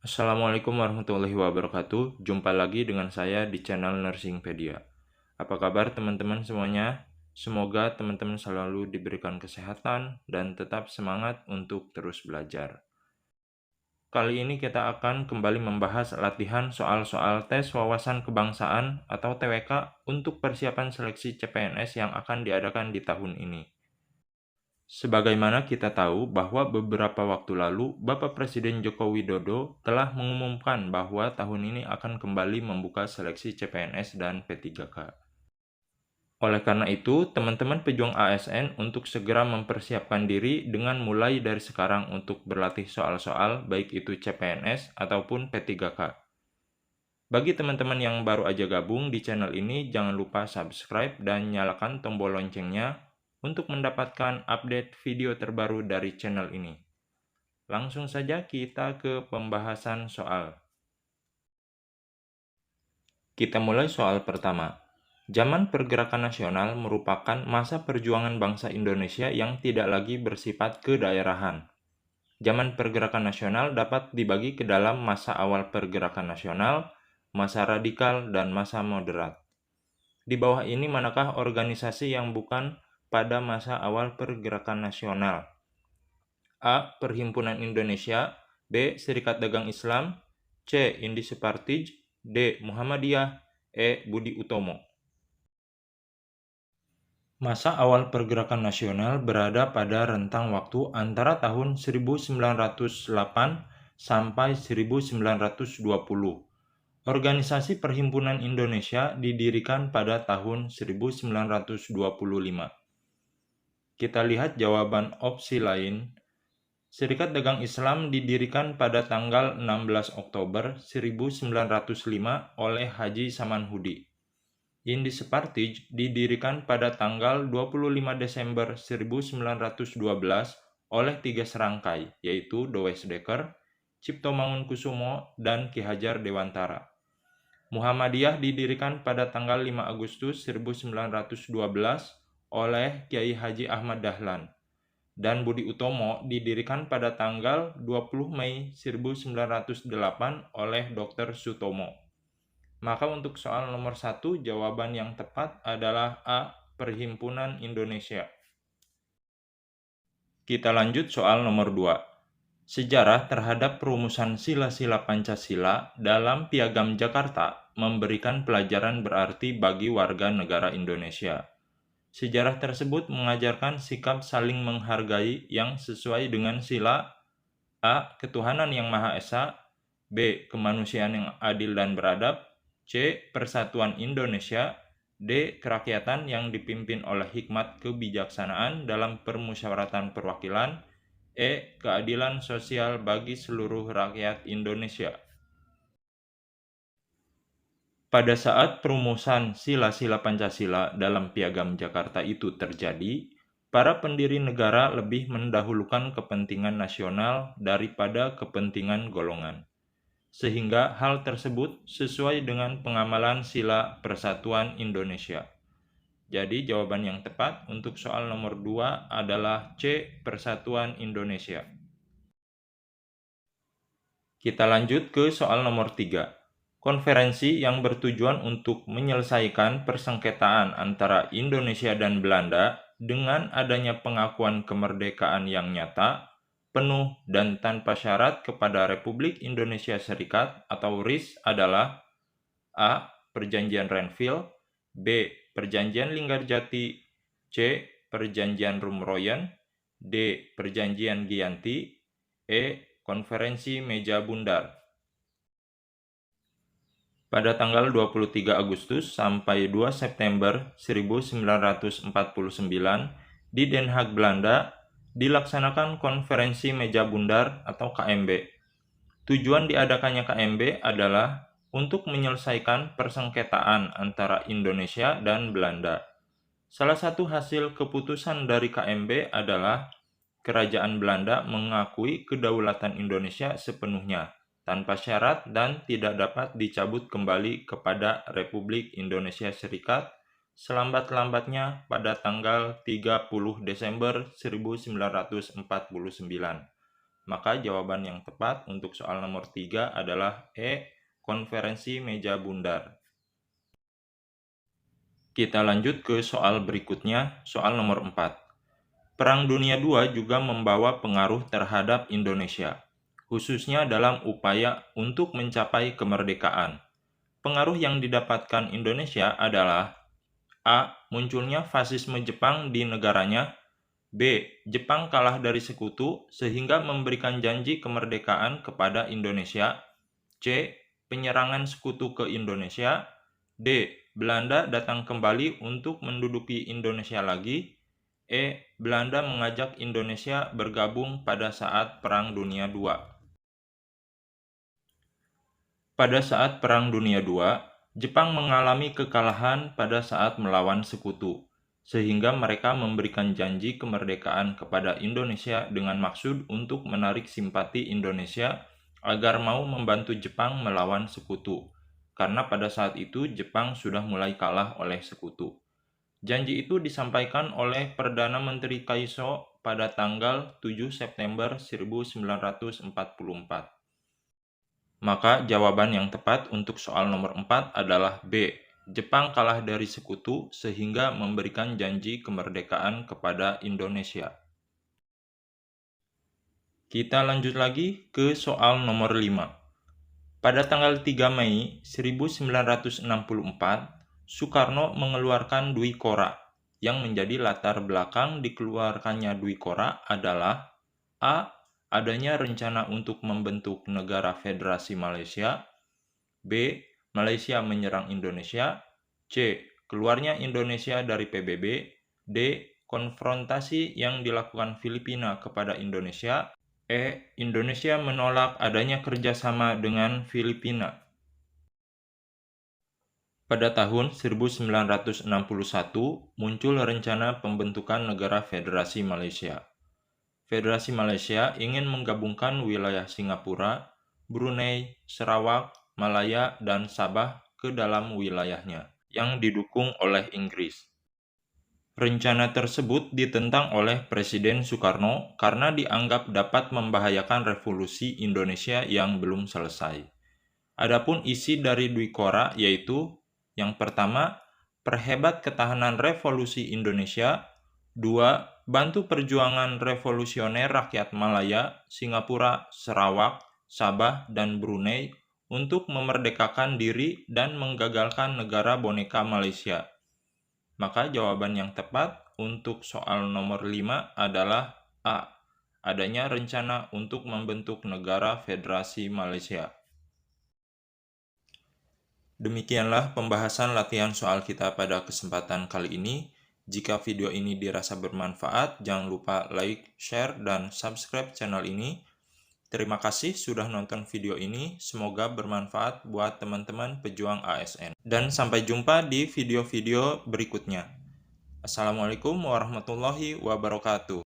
Assalamualaikum warahmatullahi wabarakatuh. Jumpa lagi dengan saya di channel Nursingpedia. Apa kabar teman-teman semuanya? Semoga teman-teman selalu diberikan kesehatan dan tetap semangat untuk terus belajar. Kali ini kita akan kembali membahas latihan soal-soal tes wawasan kebangsaan atau TWK untuk persiapan seleksi CPNS yang akan diadakan di tahun ini. Sebagaimana kita tahu bahwa beberapa waktu lalu, Bapak Presiden Joko Widodo telah mengumumkan bahwa tahun ini akan kembali membuka seleksi CPNS dan P3K. Oleh karena itu, teman-teman pejuang ASN untuk segera mempersiapkan diri dengan mulai dari sekarang untuk berlatih soal-soal baik itu CPNS ataupun P3K. Bagi teman-teman yang baru aja gabung di channel ini, jangan lupa subscribe dan nyalakan tombol loncengnya untuk mendapatkan update video terbaru dari channel ini. Langsung saja kita ke pembahasan soal. Kita mulai soal pertama. Zaman pergerakan nasional merupakan masa perjuangan bangsa Indonesia yang tidak lagi bersifat kedaerahan. Zaman pergerakan nasional dapat dibagi ke dalam masa awal pergerakan nasional, masa radikal, dan masa moderat. Di bawah ini manakah organisasi yang bukan pada masa awal pergerakan nasional? A. Perhimpunan Indonesia, B. Serikat Dagang Islam, C. Indi Supartij, D. Muhammadiyah, E. Budi Utomo. Masa awal pergerakan nasional berada pada rentang waktu antara tahun 1908 sampai 1920. Organisasi Perhimpunan Indonesia didirikan pada tahun 1925. Kita lihat jawaban opsi lain. Serikat Dagang Islam didirikan pada tanggal 16 Oktober 1905 oleh Haji Samanhudi. Indi Supartij didirikan pada tanggal 25 Desember 1912 oleh 3 serangkai, yaitu Dowes Dekker, Cipto Mangunkusumo, dan Ki Hajar Dewantara. Muhammadiyah didirikan pada tanggal 5 Agustus 1912 oleh Kiai Haji Ahmad Dahlan. Dan Budi Utomo didirikan pada tanggal 20 Mei 1908 oleh Dr. Sutomo. Maka untuk soal nomor 1, jawaban yang tepat adalah A. Perhimpunan Indonesia. Kita lanjut soal nomor 2. Sejarah terhadap perumusan sila-sila Pancasila dalam Piagam Jakarta memberikan pelajaran berarti bagi warga negara Indonesia. Sejarah tersebut mengajarkan sikap saling menghargai yang sesuai dengan sila A. Ketuhanan yang Maha Esa, B. Kemanusiaan yang adil dan beradab, C. Persatuan Indonesia, D. Kerakyatan yang dipimpin oleh hikmat kebijaksanaan dalam permusyawaratan perwakilan, E. Keadilan sosial bagi seluruh rakyat Indonesia. Pada saat perumusan sila-sila Pancasila dalam Piagam Jakarta itu terjadi, para pendiri negara lebih mendahulukan kepentingan nasional daripada kepentingan golongan. Sehingga hal tersebut sesuai dengan pengamalan sila Persatuan Indonesia. Jadi jawaban yang tepat untuk soal nomor 2 adalah C. Persatuan Indonesia. Kita lanjut ke soal nomor 3. Konferensi yang bertujuan untuk menyelesaikan persengketaan antara Indonesia dan Belanda dengan adanya pengakuan kemerdekaan yang nyata, penuh, dan tanpa syarat kepada Republik Indonesia Serikat atau RIS adalah A. Perjanjian Renville, B. Perjanjian Linggarjati, C. Perjanjian Rumroyen, D. Perjanjian Giyanti, E. Konferensi Meja Bundar. Pada tanggal 23 Agustus sampai 2 September 1949 di Den Haag, Belanda, dilaksanakan Konferensi Meja Bundar atau KMB. Tujuan diadakannya KMB adalah untuk menyelesaikan persengketaan antara Indonesia dan Belanda. Salah satu hasil keputusan dari KMB adalah Kerajaan Belanda mengakui kedaulatan Indonesia sepenuhnya, tanpa syarat dan tidak dapat dicabut kembali kepada Republik Indonesia Serikat selambat-lambatnya pada tanggal 30 Desember 1949. Maka jawaban yang tepat untuk soal nomor 3 adalah E. Konferensi meja bundar. Kita lanjut ke soal berikutnya, soal nomor 4. Perang Dunia II juga membawa pengaruh terhadap Indonesia, khususnya dalam upaya untuk mencapai kemerdekaan. Pengaruh yang didapatkan Indonesia adalah A. Munculnya fasisme Jepang di negaranya. B. Jepang kalah dari sekutu sehingga memberikan janji kemerdekaan kepada Indonesia. C. Penyerangan sekutu ke Indonesia. D. Belanda datang kembali untuk menduduki Indonesia lagi. E. Belanda mengajak Indonesia bergabung pada saat Perang Dunia II. Pada saat Perang Dunia II, Jepang mengalami kekalahan pada saat melawan sekutu, sehingga mereka memberikan janji kemerdekaan kepada Indonesia dengan maksud untuk menarik simpati Indonesia agar mau membantu Jepang melawan sekutu, karena pada saat itu Jepang sudah mulai kalah oleh sekutu. Janji itu disampaikan oleh Perdana Menteri Kaiso pada tanggal 7 September 1944. Maka jawaban yang tepat untuk soal nomor 4 adalah B. Jepang kalah dari sekutu sehingga memberikan janji kemerdekaan kepada Indonesia. Kita lanjut lagi ke soal nomor 5. Pada tanggal 3 Mei 1964, Soekarno mengeluarkan Dwi Kora. Yang menjadi latar belakang dikeluarkannya Dwi Kora adalah A. Adanya rencana untuk membentuk negara federasi Malaysia. B. Malaysia menyerang Indonesia. C. Keluarnya Indonesia dari PBB. D. Konfrontasi yang dilakukan Filipina kepada Indonesia. E. Indonesia menolak adanya kerjasama dengan Filipina. Pada tahun 1961, muncul rencana pembentukan negara federasi Malaysia. Federasi Malaysia ingin menggabungkan wilayah Singapura, Brunei, Sarawak, Malaya, dan Sabah ke dalam wilayahnya, yang didukung oleh Inggris. Rencana tersebut ditentang oleh Presiden Soekarno karena dianggap dapat membahayakan revolusi Indonesia yang belum selesai. Adapun isi dari Dwi Kora yaitu yang pertama, perhebat ketahanan revolusi Indonesia. 2. Bantu perjuangan revolusioner rakyat Malaya, Singapura, Sarawak, Sabah, dan Brunei untuk memerdekakan diri dan menggagalkan negara boneka Malaysia. Maka jawaban yang tepat untuk soal nomor 5 adalah A. Adanya rencana untuk membentuk negara federasi Malaysia. Demikianlah pembahasan latihan soal kita pada kesempatan kali ini. Jika video ini dirasa bermanfaat, jangan lupa like, share, dan subscribe channel ini. Terima kasih sudah nonton video ini, semoga bermanfaat buat teman-teman pejuang ASN. Dan sampai jumpa di video-video berikutnya. Assalamualaikum warahmatullahi wabarakatuh.